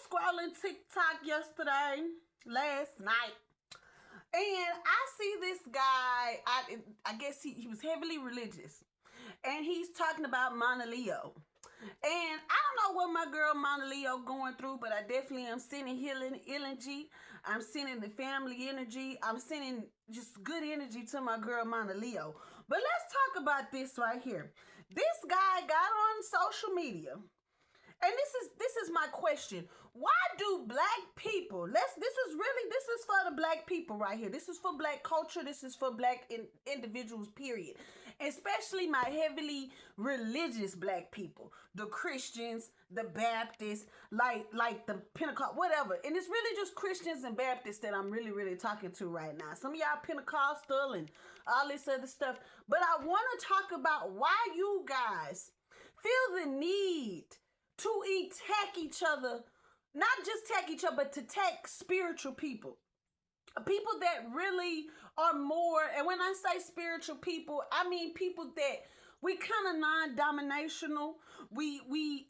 scrolling TikTok last night, and I see this guy. I guess he was heavily religious, and he's talking about Mana Leo. And I don't know what my girl Mana Leo going through, but I definitely am sending healing energy. I'm sending the family energy. I'm sending just good energy to my girl Mana Leo. But let's talk about this right here. This guy got on social media. And this is my question. Why do black people, this is for the black people right here. This is for black culture. This is for black individuals, period. Especially my heavily religious black people. The Christians, the Baptists, like the Pentecost, whatever. And it's really just Christians and Baptists that I'm really, really talking to right now. Some of y'all Pentecostal and all this other stuff. But I want to talk about why you guys feel the need to attack each other, not just attack each other, but to attack spiritual people. People that really are more, and when I say spiritual people, I mean people that we kind of non-dominational. We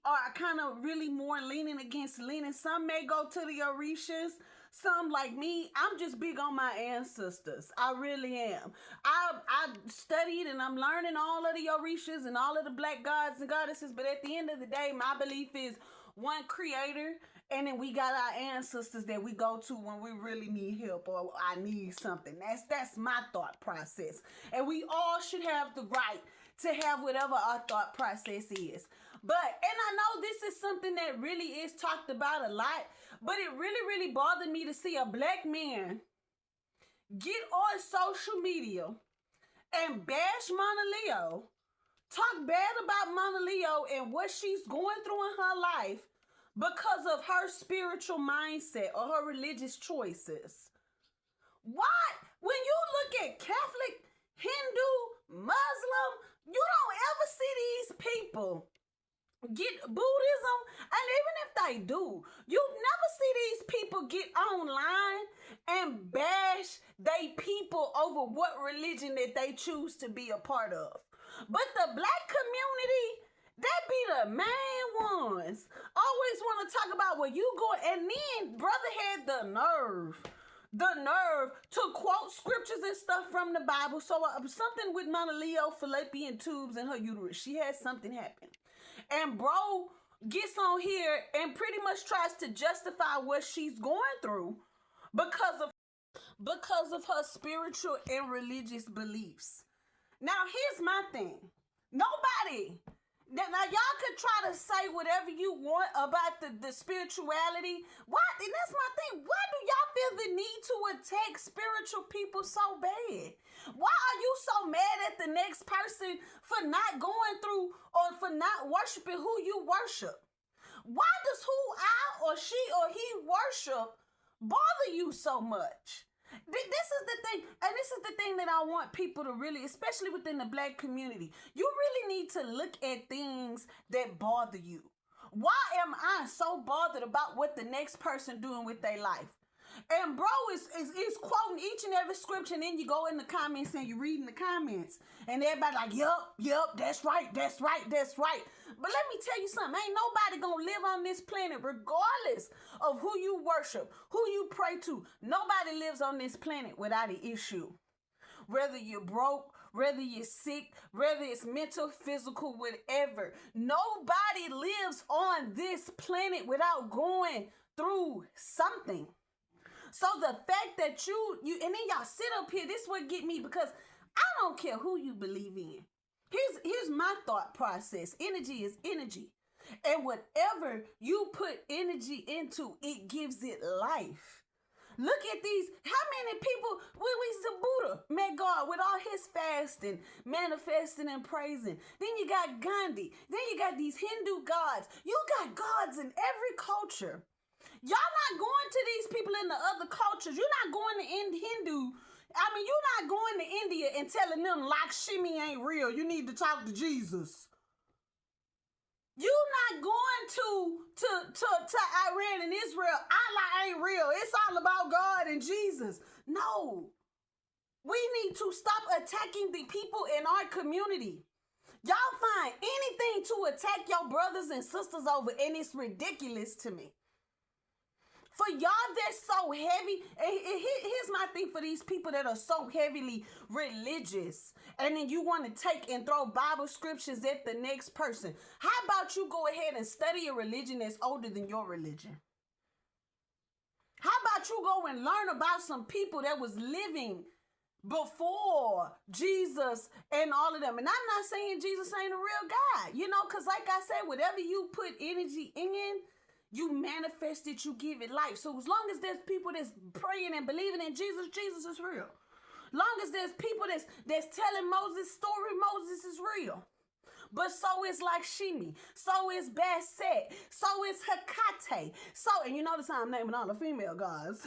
are kind of really more leaning against leaning. Some may go to the Orishas. Some like me, I'm just big on my ancestors. I really am. I studied and I'm learning all of the Orishas and all of the black gods and goddesses. But at the end of the day, my belief is one creator. And then we got our ancestors that we go to when we really need help or I need something. That's my thought process. And we all should have the right to have whatever our thought process is. But, and I know this is something that really is talked about a lot, but it really, really bothered me to see a black man get on social media and bash Mana Leo, talk bad about Mana Leo and what she's going through in her life because of her spiritual mindset or her religious choices. Why? When you look at Catholic, Hindu, Muslim, you don't ever see these people get Buddhism, and even if they do, you never see these people get online and bash they people over what religion that they choose to be a part of. But the black community, they be the main ones. Always want to talk about where you go, and then brother had the nerve to quote scriptures and stuff from the Bible. So something with Mana Leo fallopian tubes in her uterus. She had something happen. And bro gets on here and pretty much tries to justify what she's going through because of her spiritual and religious beliefs. Now, here's my thing. Nobody. Now, y'all could try to say whatever you want about the spirituality. Why? And that's my thing. Why do y'all feel the need to attack spiritual people so bad? Why are you so mad at the next person for not going through or for not worshiping who you worship? Why does who I or she or he worship bother you so much? This is the thing, and this is the thing that I want people to really, especially within the black community, you really need to look at things that bother you. Why am I so bothered about what the next person doing with their life? And bro is quoting each and every scripture, and then you go in the comments and you reading the comments, and everybody like, yup, that's right. But let me tell you something, ain't nobody gonna live on this planet regardless of who you worship, who you pray to. Nobody lives on this planet without an issue. Whether you're broke, whether you're sick, whether it's mental, physical, whatever. Nobody lives on this planet without going through something. So the fact that you and then y'all sit up here, this would get me, because I don't care who you believe in. Here's my thought process. Energy is energy. And whatever you put energy into, it gives it life. Look at these. How many people, we see Buddha met God with all his fasting, manifesting and praising. Then you got Gandhi. Then you got these Hindu gods. You got gods in every culture. Y'all not going to these people in the other cultures. You're not going to Hindu. You're not going to India and telling them Lakshmi ain't real. You need to talk to Jesus. You're not going to Iran and Israel. Allah ain't real. It's all about God and Jesus. No. We need to stop attacking the people in our community. Y'all find anything to attack your brothers and sisters over, and it's ridiculous to me. For y'all that's so heavy, and here's my thing for these people that are so heavily religious, and then you want to take and throw Bible scriptures at the next person. How about you go ahead and study a religion that's older than your religion? How about you go and learn about some people that was living before Jesus and all of them? And I'm not saying Jesus ain't a real God, because like I said, whatever you put energy in, you manifest it, you give it life. So as long as there's people that's praying and believing in Jesus, Jesus is real. Long as there's people that's telling Moses' story, Moses is real. But so is Lakshmi, so is Basset, so is Hecate. And you notice how I'm naming all the female gods.